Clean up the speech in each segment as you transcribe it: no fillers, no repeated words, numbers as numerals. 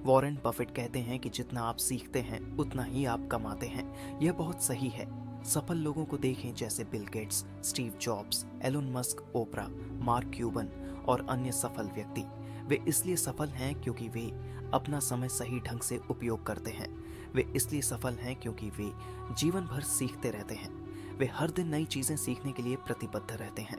Warren Buffett कहते हैं कि जितना आप सीखते हैं उतना ही आप कमाते हैं। यह बहुत सही है। सफल लोगों को देखें, जैसे Bill Gates, Steve Jobs, Elon Musk, Oprah, Mark Cuban और अन्य सफल व्यक्ति। वे इसलिए सफल हैं क्योंकि वे अपना समय सही ढंग से उपयोग करते हैं। वे इसलिए सफल हैं क्योंकि वे जीवन भर सीखते रहते हैं। वे हर दिन नई चीजें सीखने के लिए प्रतिबद्ध रहते हैं।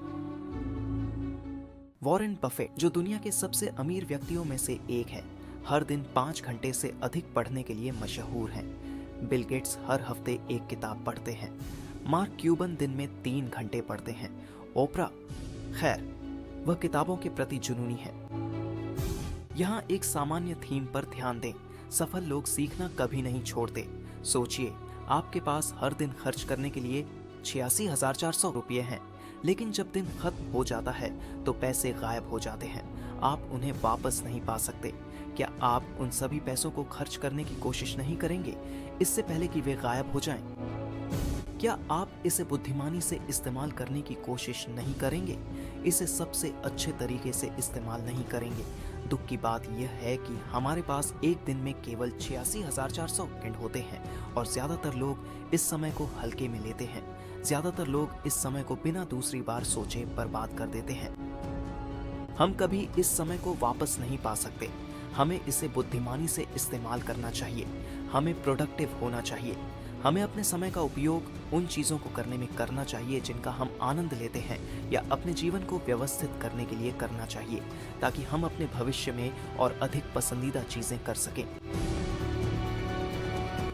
वॉरेन बफेट, जो दुनिया के सबसे अमीर व्यक्तियों में से एक है, हर दिन 5 घंटे से अधिक पढ़ने के लिए मशहूर हैं। बिल गेट्स हर हफ्ते एक किताब पढ़ते हैं। मार्क क्यूबन दिन में 3 घंटे पढ़ते हैं। ओपरा, खैर, वह किताबों के प्रति जुनूनी है। यहाँ एक सामान्य थीम पर ध्यान दें। सफल लोग सीखना कभी नहीं छोड़ते। सोचिए, आपके पास हर दिन खर्च करने के लिए 86,400 रुपये हैं, लेकिन जब दिन खत्म हो जाता है तो पैसे गायब हो जाते हैं। आप उन्हें वापस नहीं पा सकते। क्या आप उन सभी पैसों को खर्च करने की कोशिश नहीं करेंगे इससे पहले कि वे गायब हो जाएं? क्या आप इसे बुद्धिमानी से इस्तेमाल करने की कोशिश नहीं करेंगे? इसे सबसे अच्छे तरीके से इस्तेमाल नहीं करेंगे। दुख की बात यह है कि हमारे पास एक दिन में केवल 86,400 सेकंड होते हैं और ज्यादातर लोग इस समय को हल्के में लेते हैं। ज्यादातर लोग इस समय को बिना दूसरी बार सोचे बर्बाद कर देते हैं। हम कभी इस समय को वापस नहीं पा सकते। हमें इसे बुद्धिमानी से इस्तेमाल करना चाहिए। हमें प्रोडक्टिव होना चाहिए। हमें अपने समय का उपयोग उन चीजों को करने में करना चाहिए जिनका हम आनंद लेते हैं, या अपने जीवन को व्यवस्थित करने के लिए करना चाहिए, ताकि हम अपने भविष्य में और अधिक पसंदीदा चीजें कर सकें।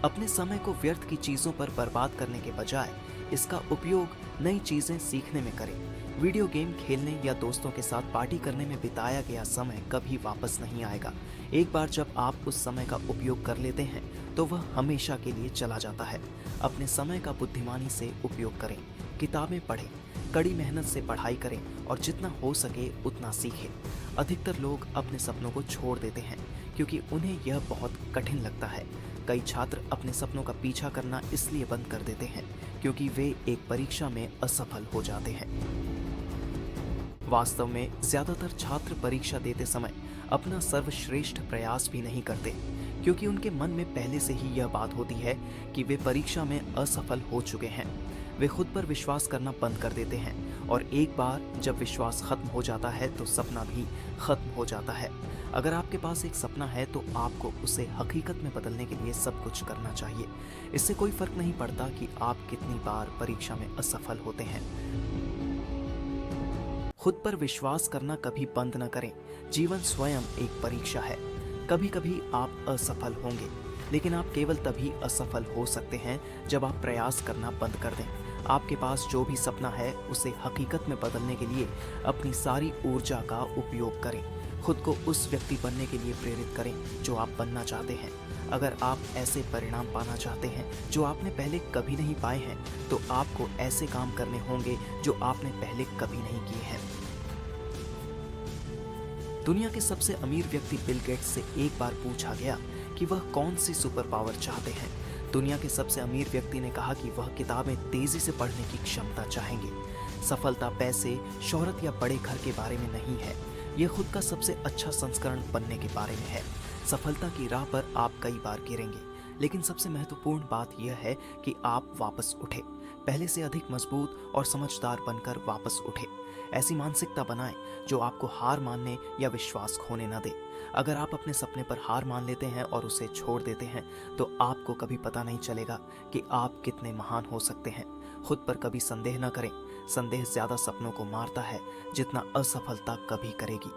अपने समय को व्यर्थ की चीजों पर बर्बाद करने के बजाय इसका उपयोग नई चीजें सीखने में करें। वीडियो गेम खेलने या दोस्तों के साथ पार्टी करने में बिताया गया समय कभी वापस नहीं आएगा। एक बार जब आप उस समय का उपयोग कर लेते हैं तो वह हमेशा के लिए चला जाता है। अपने समय का बुद्धिमानी से उपयोग करें। किताबें पढ़ें, कड़ी मेहनत से पढ़ाई करें और जितना हो सके उतना सीखें। अधिकतर लोग अपने सपनों को छोड़ देते हैं क्योंकि उन्हें यह बहुत कठिन लगता है। कई छात्र अपने सपनों का पीछा करना इसलिए बंद कर देते हैं क्योंकि वे एक परीक्षा में असफल हो जाते हैं। वास्तव में ज्यादातर छात्र परीक्षा देते समय अपना सर्वश्रेष्ठ प्रयास भी नहीं करते, क्योंकि उनके मन में पहले से ही यह बात होती है कि वे परीक्षा में असफल हो चुके हैं। वे खुद पर विश्वास करना बंद कर देते हैं और एक बार जब विश्वास खत्म हो जाता है तो सपना भी खत्म हो जाता है। अगर आपके पास एक सपना है तो आपको उसे हकीकत में बदलने के लिए सब कुछ करना चाहिए। इससे कोई फर्क नहीं पड़ता कि आप कितनी बार परीक्षा में असफल होते हैं। खुद पर विश्वास करना कभी बंद न करें। जीवन स्वयं एक परीक्षा है। कभी कभी आप असफल होंगे, लेकिन आप केवल तभी असफल हो सकते हैं जब आप प्रयास करना बंद कर दें। आपके पास जो भी सपना है उसे हकीकत में बदलने के लिए अपनी सारी ऊर्जा का उपयोग करें। खुद को उस व्यक्ति बनने के लिए प्रेरित करें जो आप बनना चाहते हैं। अगर आप ऐसे परिणाम पाना चाहते हैं जो आपने पहले कभी नहीं पाए हैं, तो आपको ऐसे काम करने होंगे जो आपने पहले कभी नहीं किए हैं। दुनिया के सबसे अमीर व्यक्ति बिल गेट्स से एक बार पूछा गया कि वह कौन सी सुपर पावर चाहते हैं। दुनिया के सबसे अमीर व्यक्ति ने कहा कि वह किताबें तेजी से पढ़ने की क्षमता चाहेंगे। सफलता पैसे, शोहरत या बड़े घर के बारे में नहीं है। यह खुद का सबसे अच्छा संस्करण बनने के बारे में है। सफलता की राह पर आप कई बार गिरेंगे, लेकिन सबसे महत्वपूर्ण बात यह है कि आप वापस उठे, पहले से अधिक मजबूत और समझदार बनकर वापस उठे। ऐसी मानसिकता बनाएं जो आपको हार मानने या विश्वास खोने न दे। अगर आप अपने सपने पर हार मान लेते हैं और उसे छोड़ देते हैं तो आपको कभी पता नहीं चलेगा कि आप कितने महान हो सकते हैं। खुद पर कभी संदेह न करें। संदेह ज्यादा सपनों को मारता है जितना असफलता कभी करेगी।